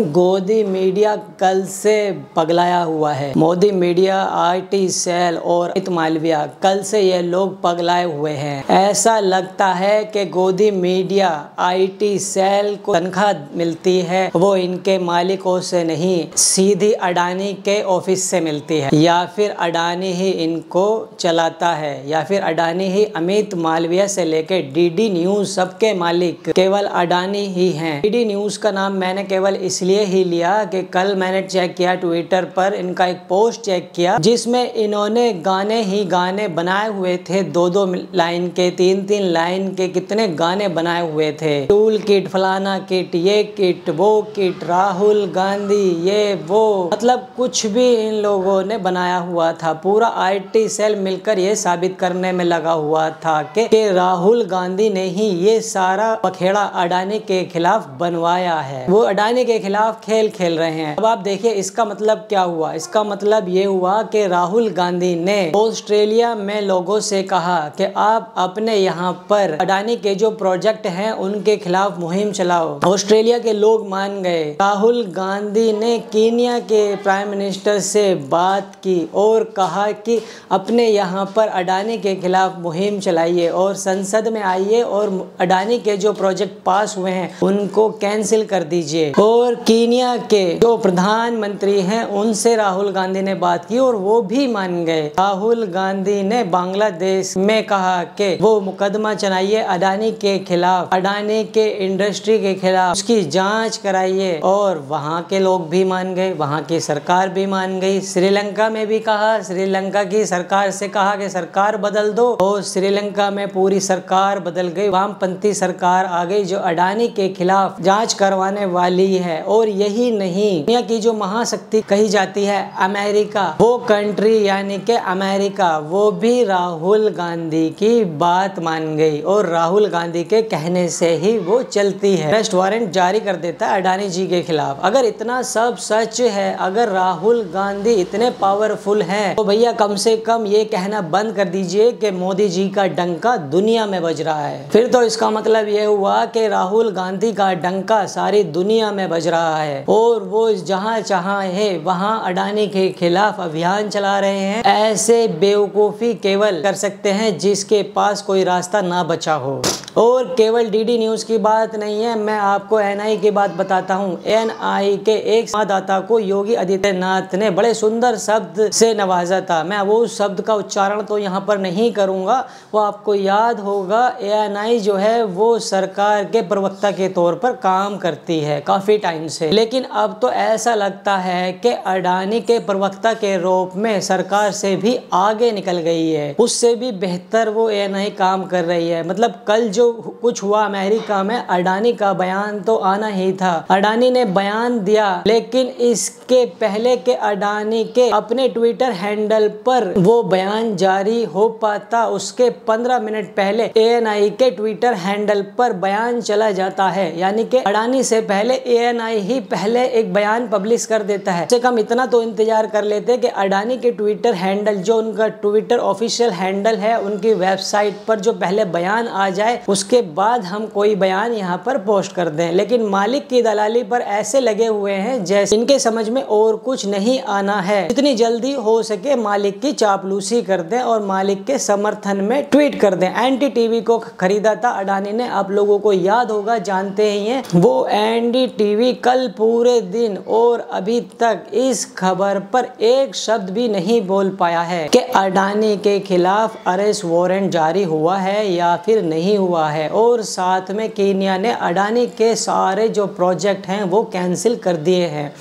गोदी मीडिया कल से पगलाया हुआ है। मोदी मीडिया, आईटी सेल और अमित मालविया, कल से ये लोग पगलाए हुए हैं। ऐसा लगता है कि गोदी मीडिया, आईटी सेल को तनख्वाह मिलती है वो इनके मालिकों से नहीं, सीधी अडानी के ऑफिस से मिलती है, या फिर अडानी ही इनको चलाता है, या फिर अडानी ही अमित मालविया से लेके डीडी न्यूज सबके मालिक केवल अडानी ही हैं। डीडी न्यूज का नाम मैंने केवल इसलिए ही लिया कि कल मैंने चेक किया ट्विटर पर, इनका एक पोस्ट चेक किया जिसमें इन्होंने गाने ही गाने बनाए हुए थे, 2-2 लाइन के, 3-3 लाइन के, कितने गाने बनाए हुए थे। टूल किट, फलाना किट, ये किट, वो किट, राहुल गांधी, ये वो, मतलब कुछ भी इन लोगों ने बनाया हुआ था। पूरा आईटी सेल मिलकर ये साबित करने में लगा हुआ था कि राहुल गांधी ने ही ये सारा पखेड़ा अडानी के खिलाफ बनवाया है। वो अडानी के खिलाफ खेल खेल रहे हैं। अब आप देखिए इसका मतलब क्या हुआ। इसका मतलब ये हुआ कि राहुल गांधी ने ऑस्ट्रेलिया में लोगों से कहा कि आप अपने यहाँ पर अडानी के जो प्रोजेक्ट हैं उनके खिलाफ मुहिम चलाओ। ऑस्ट्रेलिया के लोग मान गए। राहुल गांधी ने कीनिया के प्राइम मिनिस्टर से बात की और कहा कि अपने यहाँ पर अडानी के खिलाफ मुहिम चलाइए और संसद में आइए और अडानी के जो प्रोजेक्ट पास हुए हैं उनको कैंसिल कर दीजिए। और कीनिया के जो प्रधानमंत्री हैं उनसे राहुल गांधी ने बात की और वो भी मान गए। राहुल गांधी ने बांग्लादेश में कहा कि वो मुकदमा चलाइए अडानी के खिलाफ, अडानी के इंडस्ट्री के खिलाफ, उसकी जांच कराइए, और वहाँ के लोग भी मान गए, वहाँ की सरकार भी मान गई। श्रीलंका में भी कहा, श्रीलंका की सरकार से कहा कि सरकार बदल दो, और श्रीलंका में पूरी सरकार बदल गई, वामपंथी सरकार आ गई जो अडानी के खिलाफ जांच करवाने वाली है। और यही नहीं, दुनिया की जो महाशक्ति कही जाती है अमेरिका, वो कंट्री यानी कि अमेरिका, वो भी राहुल गांधी की बात मान गई और राहुल गांधी के कहने से ही वो चलती है। अरेस्ट वारंट जारी कर देता है अडानी जी के खिलाफ। अगर इतना सब सच है, अगर राहुल गांधी इतने पावरफुल हैं, तो भैया कम से कम ये कहना बंद कर दीजिए कि मोदी जी का डंका दुनिया में बज रहा है। फिर तो इसका मतलब ये हुआ कि राहुल गांधी का डंका सारी दुनिया में बज रहा है और वो जहाँ चाहे वहाँ अडानी के खिलाफ अभियान चला रहे हैं। ऐसे बेवकूफ़ी केवल कर सकते हैं जिसके पास कोई रास्ता ना बचा हो। और केवल डीडी न्यूज़ की बात नहीं है, मैं आपको एनआई की बात बताता हूँ। एनआई के एक संवाददाता को योगी आदित्यनाथ ने बड़े सुंदर शब्द से नवाजा था। मैं वो शब्द का उच्चारण तो यहाँ पर नहीं करूँगा, वो आपको याद होगा। एएनआई जो है वो सरकार के प्रवक्ता के तौर पर काम करती है काफ़ी टाइम से, लेकिन अब तो ऐसा लगता है कि अडानी के प्रवक्ता के रूप में सरकार से भी आगे निकल गई है, उससे भी बेहतर वो एएनआई काम कर रही है। मतलब कल जो कुछ हुआ अमेरिका में, अडानी का बयान तो आना ही था। अडानी ने बयान दिया, लेकिन इसके पहले के अडानी के अपने ट्विटर हैंडल पर वो बयान जारी हो पाता, उसके 15 मिनट पहले एएनआई के ट्विटर हैंडल पर बयान चला जाता है। यानी कि अडानी से पहले एएनआई ही पहले एक बयान पब्लिश कर देता है। से कम इतना तो इंतजार कर लेते कि अडानी के ट्विटर हैंडल, जो उनका ट्विटर ऑफिशियल हैंडल है, उनकी वेबसाइट पर जो पहले बयान आ जाए उसके बाद हम कोई बयान यहाँ पर पोस्ट कर दें। लेकिन मालिक की दलाली पर ऐसे लगे हुए हैं जैसे इनके समझ में और कुछ नहीं आना है। जितनी जल्दी हो सके मालिक की चापलूसी कर दें और मालिक के समर्थन में ट्वीट कर दें। एनडीटीवी को खरीदा था अडानी ने, आप लोगों को याद होगा, जानते ही हैं। वो एनडीटीवी कल पूरे दिन और अभी तक इस खबर पर एक शब्द भी नहीं बोल पाया है कि अडानी के खिलाफ अरेस्ट वारंट जारी हुआ है या फिर नहीं हुआ है। और साथ में कीनिया ने अडानी के सारे जो प्रोजेक्ट हैं वो कैंसिल कर दिए हैं।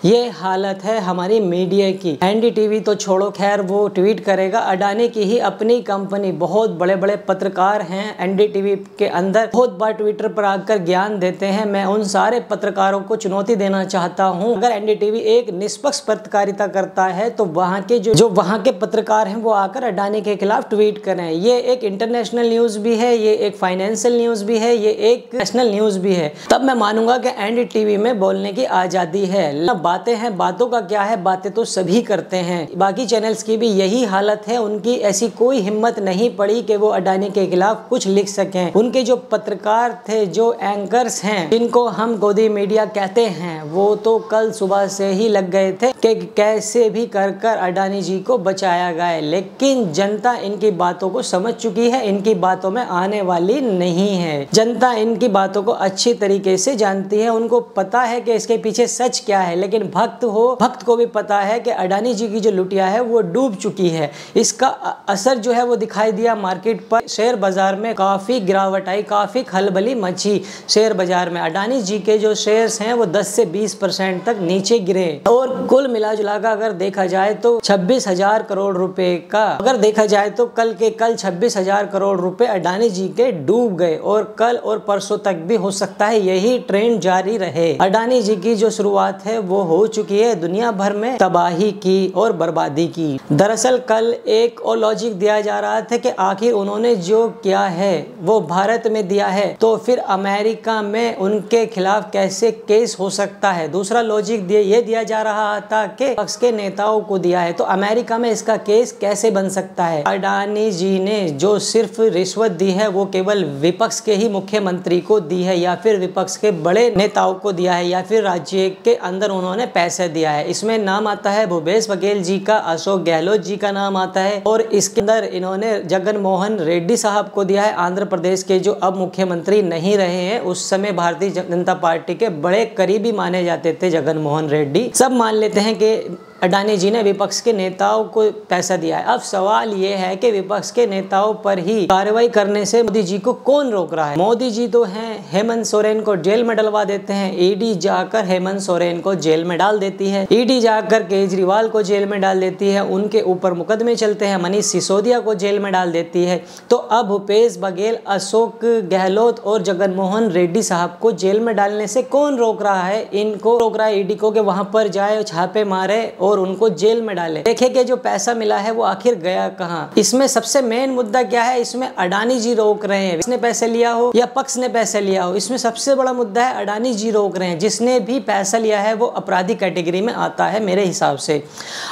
ये हालत है हमारी मीडिया की। एनडीटीवी तो छोड़ो, खैर वो ट्वीट करेगा। अडानी की ही अपनी कंपनी, बहुत बड़े बड़े पत्रकार हैं एनडीटीवी के अंदर, बहुत बार ट्विटर पर आकर ज्ञान देते हैं। मैं उन सारे पत्रकारों को चुनौती देना चाहता हूं, अगर एनडीटीवी एक निष्पक्ष पत्रकारिता करता है तो वहां के जो वहां के पत्रकार हैं वो आकर अडानी के खिलाफ ट्वीट करें। ये एक इंटरनेशनल न्यूज भी है, ये एक फाइनेंशियल न्यूज भी है, ये एक नेशनल न्यूज भी है, तब मैं मानूंगा कि NDTV में बोलने की आजादी है। बातें हैं, बातों का क्या है, बातें तो सभी करते हैं। बाकी चैनल्स की भी यही हालत है, उनकी ऐसी कोई हिम्मत नहीं पड़ी कि वो अडानी के खिलाफ कुछ लिख सकें। उनके जो पत्रकार थे, जो एंकर्स हैं, जिनको हम गोदी मीडिया कहते हैं, वो तो कल सुबह से ही लग गए थे कि कैसे भी कर कर अडानी जी को बचाया गया। लेकिन जनता इनकी बातों को समझ चुकी है, इनकी बातों में आने वाली नहीं है। जनता इनकी बातों को अच्छी तरीके से जानती है, उनको पता है कि इसके पीछे सच क्या है। लेकिन भक्त को भी पता है कि अडानी जी की जो लुटिया है वो डूब चुकी है। इसका असर जो है वो दिखाई दिया मार्केट पर। शेयर बाजार में काफी गिरावट आई, काफी खलबली मची शेयर बाजार में। अडानी जी के जो शेयर्स हैं वो 10 से 20% तक नीचे गिरे और कुल मिला जुला कर अगर देखा जाए तो 26,000 करोड़ रुपए का, अगर देखा जाए तो कल 26,000 करोड़ रुपए अडानी जी के डूब गए और कल और परसों तक भी हो सकता है यही ट्रेंड जारी रहे। अडानी जी की जो शुरुआत है वो हो चुकी है दुनिया भर में तबाही की और बर्बादी की। दरअसल कल एक और लॉजिक दिया जा रहा था कि आखिर उन्होंने जो किया है वो भारत में दिया है तो फिर अमेरिका में उनके खिलाफ कैसे केस हो सकता है। दूसरा लॉजिक ये दिया जा रहा था कि विपक्ष के नेताओं को दिया है तो अमेरिका में इसका केस कैसे बन सकता है। अडानी जी ने जो सिर्फ रिश्वत दी है वो केवल विपक्ष के ही मुख्यमंत्री को दी है या फिर विपक्ष के बड़े नेताओं को दिया है या फिर राज्य के अंदर उन्होंने पैसे दिया है। इसमें नाम आता है भूपेश बघेल जी का, अशोक गहलोत जी का नाम आता है और इसके अंदर इन्होंने जगन मोहन रेड्डी साहब को दिया है, आंध्र प्रदेश के जो अब मुख्यमंत्री नहीं रहे हैं। उस समय भारतीय जनता पार्टी के बड़े करीबी माने जाते थे जगन मोहन रेड्डी। सब मान लेते हैं कि अडानी जी ने विपक्ष के नेताओं को पैसा दिया है। अब सवाल ये है कि विपक्ष के नेताओं पर ही कार्रवाई करने से मोदी जी को कौन रोक रहा है। मोदी जी तो हैं, हेमंत सोरेन को जेल में डलवा देते हैं, ईडी जाकर हेमंत सोरेन को जेल में डाल देती है, ईडी जाकर केजरीवाल को जेल में डाल देती है, उनके ऊपर मुकदमे चलते हैं, मनीष सिसोदिया को जेल में डाल देती है। तो अब भूपेश बघेल, अशोक गहलोत और जगन मोहन रेड्डी साहब को जेल में डालने से कौन रोक रहा है? इनको रोक रहा है ईडी को कि वहां पर जाए, छापे मारे और उनको जेल में डाले। देखे कि जो पैसा मिला है वो आखिर गया कहां। इसमें सबसे मेन मुद्दा क्या है? इसमें अडानी जी रोक रहे हैं, इसने पैसे लिया हो या पक्ष ने पैसे लिया हो, इसमें सबसे बड़ा मुद्दा है अडानी जी रोक रहे हैं। जिसने भी पैसा लिया है वो अपराधी कैटेगरी में आता है मेरे हिसाब से।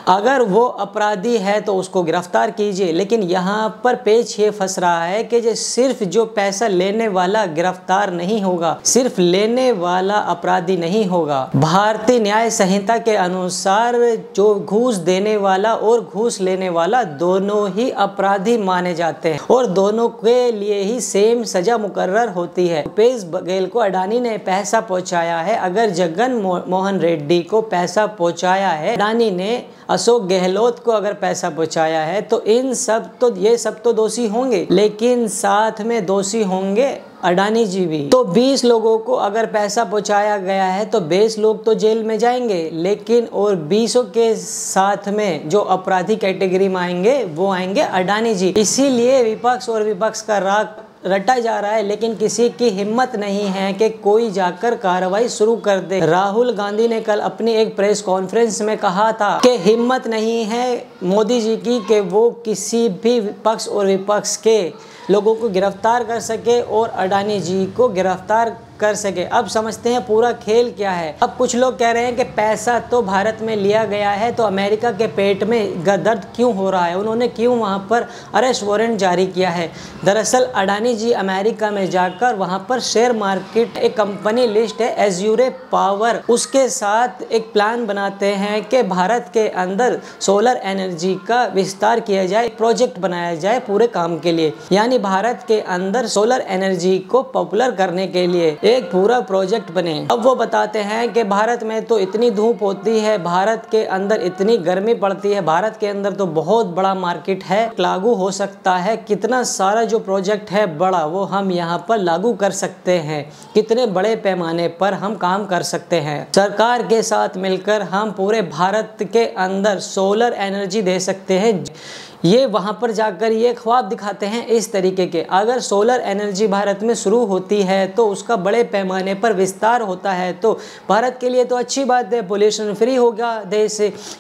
अगर वो अपराधी है तो उसको गिरफ्तार कीजिए, लेकिन यहाँ पर पेच ये फंस रहा है कि सिर्फ जो पैसा लेने वाला गिरफ्तार नहीं होगा, सिर्फ लेने वाला अपराधी नहीं होगा। भारतीय न्याय संहिता के अनुसार जो घूस देने वाला और घूस लेने वाला दोनों ही अपराधी माने जाते हैं और दोनों के लिए ही सेम सजा मुकर्रर होती है। भूपेश बघेल को अडानी ने पैसा पहुंचाया है, अगर जगन मोहन रेड्डी को पैसा पहुंचाया है, अडानी ने अशोक गहलोत को अगर पैसा पहुंचाया है तो ये सब तो दोषी होंगे, लेकिन साथ में दोषी होंगे अडानी जी भी। तो 20 लोगों को अगर पैसा पहुंचाया गया है तो 20 लोग तो जेल में जाएंगे, लेकिन और 20 के साथ में जो अपराधी कैटेगरी में आएंगे वो आएंगे अडानी जी। इसीलिए विपक्ष और विपक्ष का राग रटा जा रहा है, लेकिन किसी की हिम्मत नहीं है कि कोई जाकर कार्रवाई शुरू कर दे। राहुल गांधी ने कल अपनी एक प्रेस कॉन्फ्रेंस में कहा था कि हिम्मत नहीं है मोदी जी की कि वो किसी भी पक्ष और विपक्ष के लोगों को गिरफ्तार कर सके और अडानी जी को गिरफ्तार कर सके। अब समझते हैं पूरा खेल क्या है। अब कुछ लोग कह रहे हैं कि पैसा तो भारत में लिया गया है तो अमेरिका के पेट में दर्द क्यों हो रहा है, उन्होंने क्यों वहां पर अरेस्ट वारंट जारी किया है। दरअसल अडानी जी अमेरिका में जाकर वहां पर शेयर मार्केट एक कंपनी लिस्ट है एज्यूरे पावर, उसके साथ एक प्लान बनाते हैं कि भारत के अंदर सोलर एनर्जी का विस्तार किया जाए, प्रोजेक्ट बनाया जाए पूरे काम के लिए, यानी भारत के अंदर सोलर एनर्जी को पॉपुलर करने के लिए एक पूरा प्रोजेक्ट बने। अब वो बताते हैं कि भारत में तो इतनी धूप होती है, भारत के अंदर इतनी गर्मी पड़ती है, भारत के अंदर तो बहुत बड़ा मार्केट है, लागू हो सकता है, कितना सारा जो प्रोजेक्ट है बड़ा वो हम यहाँ पर लागू कर सकते हैं, कितने बड़े पैमाने पर हम काम कर सकते हैं। सरकार के साथ मिलकर हम पूरे भारत के अंदर सोलर एनर्जी दे सकते हैं। ये वहां पर जाकर ये ख्वाब दिखाते हैं इस तरीके के, अगर सोलर एनर्जी भारत में शुरू होती है तो उसका बड़े पैमाने पर विस्तार होता है तो भारत के लिए तो अच्छी बात है, पोल्यूशन फ्री होगा देश,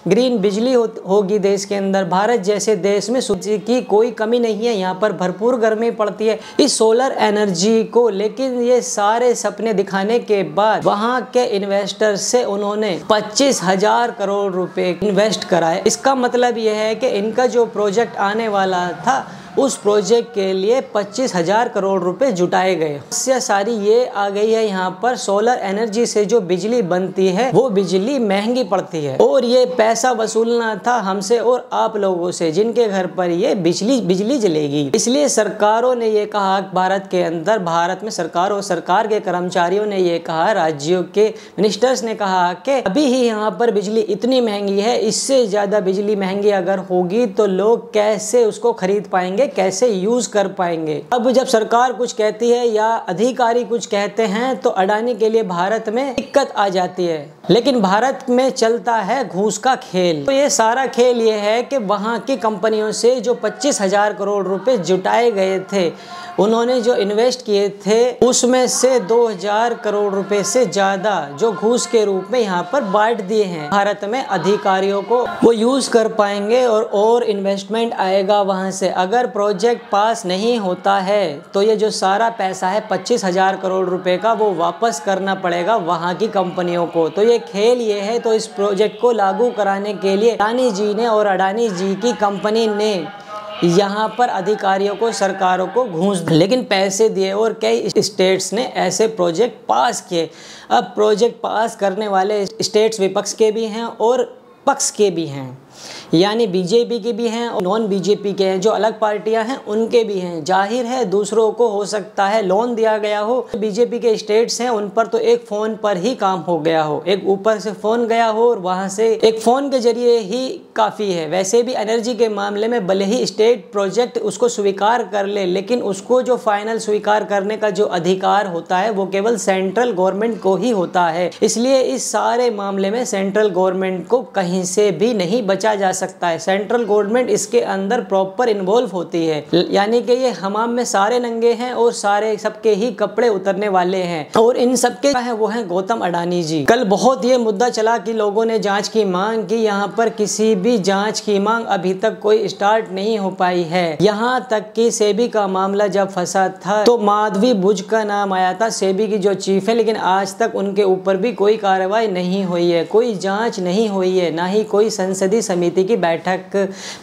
ग्रीन बिजली होगी देश के अंदर। भारत जैसे देश में सूर्य की कोई कमी नहीं है, यहाँ पर भरपूर गर्मी पड़ती है इस सोलर एनर्जी को। लेकिन ये सारे सपने दिखाने के बाद वहाँ के इन्वेस्टर से उन्होंने 25,000 करोड़ रुपए इन्वेस्ट कराए। इसका मतलब यह है कि इनका जो प्रोजेक्ट आने वाला था उस प्रोजेक्ट के लिए 25,000 करोड़ रुपए जुटाए गए। समस्या सारी ये आ गई है यहाँ पर, सोलर एनर्जी से जो बिजली बनती है वो बिजली महंगी पड़ती है और ये पैसा वसूलना था हमसे और आप लोगों से जिनके घर पर ये बिजली जलेगी। इसलिए सरकारों ने ये कहा, भारत में सरकार और सरकार के कर्मचारियों ने ये कहा, राज्यों के मिनिस्टर्स ने कहा कि अभी ही यहाँ पर बिजली इतनी महंगी है, इससे ज्यादा बिजली महंगी अगर होगी तो लोग कैसे उसको खरीद पाएंगे, कैसे यूज कर पाएंगे। अब जब सरकार कुछ कहती है या अधिकारी कुछ कहते हैं तो अडानी के लिए भारत में दिक्कत आ जाती है। लेकिन भारत में चलता है घूस का खेल। तो ये सारा खेल ये है कि वहाँ की कंपनियों से जो 25,000 करोड़ रुपए जुटाए गए थे, उन्होंने जो इन्वेस्ट किए थे उसमें से 2,000 करोड़ रुपए से ज्यादा जो घूस के रूप में यहाँ पर बांट दिए हैं भारत में अधिकारियों को, वो यूज कर पाएंगे और इन्वेस्टमेंट आएगा वहाँ से। अगर प्रोजेक्ट पास नहीं होता है तो ये जो सारा पैसा है 25,000 करोड़ रुपए का वो वापस करना पड़ेगा वहाँ की कंपनियों को। तो ये खेल ये है। तो इस प्रोजेक्ट को लागू कराने के लिए अडानी जी ने और अडानी जी की कंपनी ने यहाँ पर अधिकारियों को, सरकारों को घूस, लेकिन पैसे दिए और कई स्टेट्स ने ऐसे प्रोजेक्ट पास किए। अब प्रोजेक्ट पास करने वाले स्टेट्स विपक्ष के भी हैं और पक्ष के भी हैं, यानी बीजेपी के भी हैं और नॉन बीजेपी के हैं, जो अलग पार्टियां हैं उनके भी हैं। जाहिर है दूसरों को हो सकता है लोन दिया गया हो, बीजेपी के स्टेट्स हैं उन पर तो एक फ़ोन पर ही काम हो गया हो, एक ऊपर से फ़ोन गया हो और वहाँ से एक फ़ोन के जरिए ही काफ़ी है। वैसे भी एनर्जी के मामले में भले ही स्टेट प्रोजेक्ट उसको स्वीकार कर ले, लेकिन उसको जो फाइनल स्वीकार करने का जो अधिकार होता है वो केवल सेंट्रल गवर्नमेंट को ही होता है। इसलिए इस सारे मामले में सेंट्रल गवर्नमेंट को कहीं से भी नहीं बचा जा सकता है। सेंट्रल गवर्नमेंट इसके अंदर प्रॉपर इन्वॉल्व होती है, यानी कि ये हमाम में सारे नंगे हैं और सारे सबके ही कपड़े उतरने वाले हैं। और इन सबके है वो हैं गौतम अडानी जी। कल बहुत ये मुद्दा चला कि लोगों ने जांच की मांग की, यहाँ पर किसी भी जांच की मांग अभी तक कोई स्टार्ट नहीं हो पाई है। यहाँ तक कि सेबी का मामला जब फंसा था तो माधवी बुज का नाम आया था, सेबी की जो चीफ है, लेकिन आज तक उनके ऊपर भी कोई कार्रवाई नहीं हुई है, कोई जांच नहीं हुई है, ना ही कोई संसदीय समिति की बैठक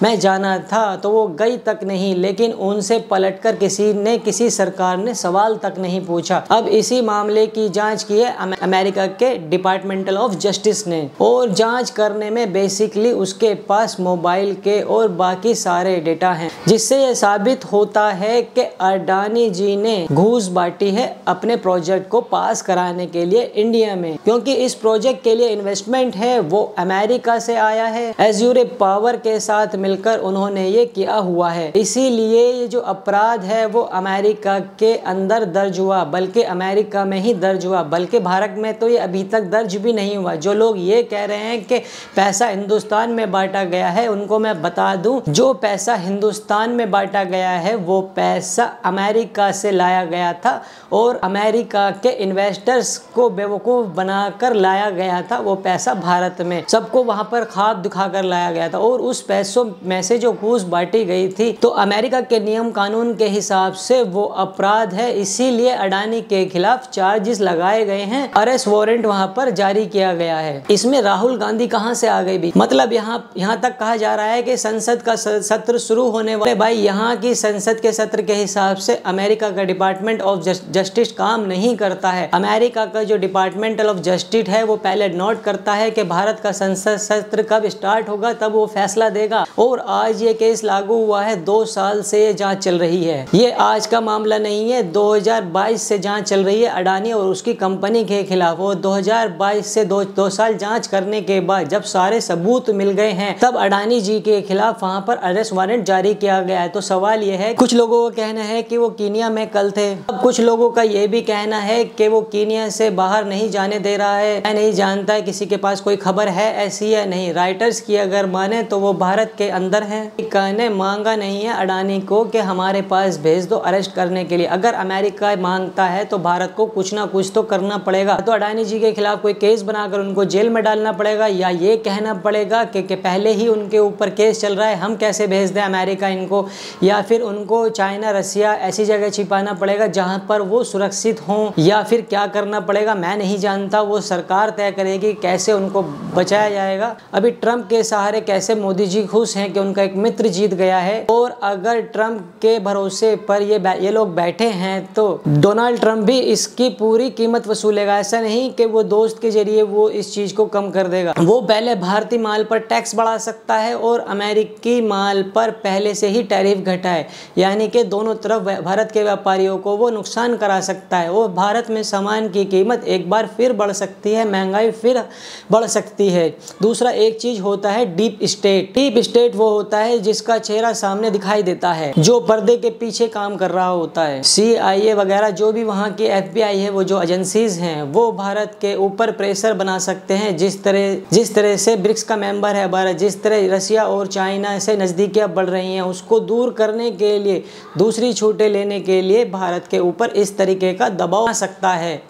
में जाना था तो वो गई तक नहीं। लेकिन उनसे पलटकर किसी सरकार ने सवाल तक नहीं पूछा। अब इसी मामले की जांच की है अमेरिका के डिपार्टमेंटल ऑफ जस्टिस ने, और जांच करने में बेसिकली उसके पास मोबाइल के और बाकी सारे डेटा हैं, जिससे यह साबित होता है कि अडानी जी ने घूस बांटी है अपने प्रोजेक्ट को पास कराने के लिए इंडिया में, क्योंकि इस प्रोजेक्ट के लिए इन्वेस्टमेंट है वो अमेरिका से आया है। एज्यूर पावर के साथ मिलकर उन्होंने ये किया हुआ है। इसीलिए ये जो अपराध है वो अमेरिका के अंदर दर्ज हुआ, बल्कि अमेरिका में ही दर्ज हुआ, बल्कि भारत में तो ये अभी तक दर्ज भी नहीं हुआ। जो लोग ये कह रहे हैं कि पैसा हिंदुस्तान में बांटा गया है, उनको मैं बता दूं, जो पैसा हिंदुस्तान में बांटा गया है वो पैसा अमेरिका से लाया गया था और अमेरिका के इन्वेस्टर्स को बेवकूफ़ बनाकर लाया गया था। वो पैसा भारत में सबको वहाँ पर ख्वाब दिखाकर लाया गया था और उस पैसों में से जो घूस बांटी गई थी तो अमेरिका के नियम कानून के हिसाब से वो अपराध है। इसीलिए अडानी के खिलाफ चार्जेस लगाए गए हैं, अरेस्ट वारंट वहां पर जारी किया गया है। इसमें राहुल गांधी कहां से आ गई भी, मतलब यहाँ तक कहा जा रहा है कि संसद का सत्र शुरू होने वाले, भाई यहाँ की संसद के सत्र के हिसाब से अमेरिका का डिपार्टमेंट ऑफ जस्टिस काम नहीं करता है। अमेरिका का जो डिपार्टमेंटल ऑफ जस्टिस है वो पहले नोट करता है कि भारत का संसद सत्र कब स्टार्ट होगा, तब वो फैसला देगा। और आज ये केस लागू हुआ है, 2 साल से ये जांच चल रही है। ये आज का मामला नहीं है, 2022 से जांच चल रही है अडानी और उसकी कंपनी के खिलाफ। और 2022 से 2 साल जांच करने के बाद जब सारे सबूत मिल गए हैं तब अडानी जी के खिलाफ वहां पर अरेस्ट वारंट जारी किया गया है। तो सवाल ये है, कुछ लोगों का कहना है कि वो कीनिया में कल थे, अब कुछ लोगों का ये भी कहना है कि वो कीनिया से बाहर नहीं जाने दे रहा है। मैं नहीं जानता किसी के पास कोई खबर है ऐसी या नहीं। राइटर्स की अगर माने तो वो भारत के अंदर है। अमेरिका ने मांगा नहीं है अडानी को कि हमारे पास भेज दो अरेस्ट करने के लिए। अगर अमेरिका मांगता है तो भारत को कुछ ना कुछ तो करना पड़ेगा। तो अडानी जी के खिलाफ कोई केस बनाकर उनको जेल में डालना पड़ेगा, या ये कहना पड़ेगा कि पहले ही उनके ऊपर केस चल रहा है, हम कैसे भेज दें अमेरिका इनको, या फिर उनको चाइना रसिया ऐसी जगह छिपाना पड़ेगा जहां पर वो सुरक्षित हों, या फिर क्या करना पड़ेगा मैं नहीं जानता। वो सरकार तय करेगी कैसे उनको बचाया जाएगा। अभी ट्रंप के सहारे कैसे मोदी जी खुश हैं कि उनका एक मित्र जीत गया है, और अगर ट्रंप के भरोसे पर ये लोग बैठे हैं तो डोनाल्ड ट्रंप भी इसकी पूरी कीमत वसूलेगा। ऐसा नहीं कि वो दोस्त के जरिए वो इस चीज को कम कर देगा। वो पहले भारतीय माल पर टैक्स बढ़ा सकता है और अमेरिकी माल पर पहले से ही टैरिफ घटाए, यानी कि दोनों तरफ भारत के व्यापारियों को वो नुकसान करा सकता है। और भारत में सामान की कीमत एक बार फिर बढ़ सकती है, महंगाई फिर बढ़ सकती है। दूसरा एक चीज होता है डीप स्टेट। डीप स्टेट वो होता है जिसका चेहरा सामने दिखाई देता है, जो पर्दे के पीछे काम कर रहा होता है। CIA वगैरह जो भी वहाँ की FBI है, वो जो एजेंसीज हैं, वो भारत के ऊपर प्रेशर बना सकते हैं। जिस तरह से ब्रिक्स का मेंबर है भारत, जिस तरह रसिया और चाइना से नज़दीकियाँ बढ़ रही हैं, उसको दूर करने के लिए, दूसरी छूटें लेने के लिए भारत के ऊपर इस तरीके का दबाव आ सकता है।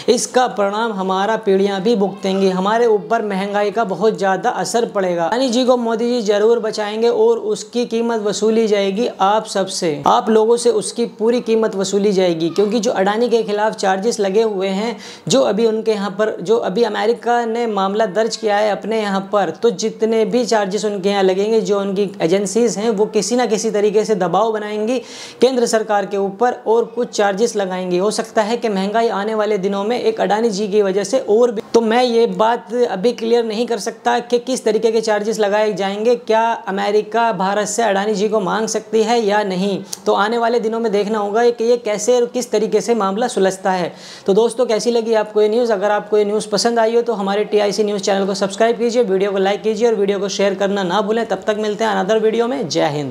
इसका परिणाम हमारा पीढ़ियां भी भुगतेंगी। हमारे ऊपर महंगाई का बहुत ज़्यादा असर पड़ेगा। अडानी जी को मोदी जी जरूर बचाएंगे और उसकी कीमत वसूली जाएगी आप सबसे, आप लोगों से उसकी पूरी कीमत वसूली जाएगी। क्योंकि जो अडानी के खिलाफ चार्जेस लगे हुए हैं, जो अभी उनके यहाँ पर, जो अभी अमेरिका ने मामला दर्ज किया है अपने यहाँ पर, तो जितने भी चार्जेस उनके यहाँ लगेंगे, जो उनकी एजेंसीज हैं वो किसी ना किसी तरीके से दबाव बनाएंगी केंद्र सरकार के ऊपर और कुछ चार्जेस लगाएंगी। हो सकता है कि महंगाई आने वाले दिनों में एक अडानी जी की वजह से और भी, तो मैं ये बात अभी क्लियर नहीं कर सकता कि किस तरीके के चार्जेस लगाए जाएंगे। क्या अमेरिका भारत से अडानी जी को मांग सकती है या नहीं, तो आने वाले दिनों में देखना होगा कि ये कैसे और किस तरीके से मामला सुलझता है। तो दोस्तों कैसी लगी आपको ये न्यूज़? अगर आपको ये न्यूज़ पसंद आई हो तो हमारे TIC न्यूज़ चैनल को सब्सक्राइब कीजिए, वीडियो को लाइक कीजिए और वीडियो को शेयर करना ना भूलें। तब तक मिलते हैं अनदर वीडियो में। जय हिंद।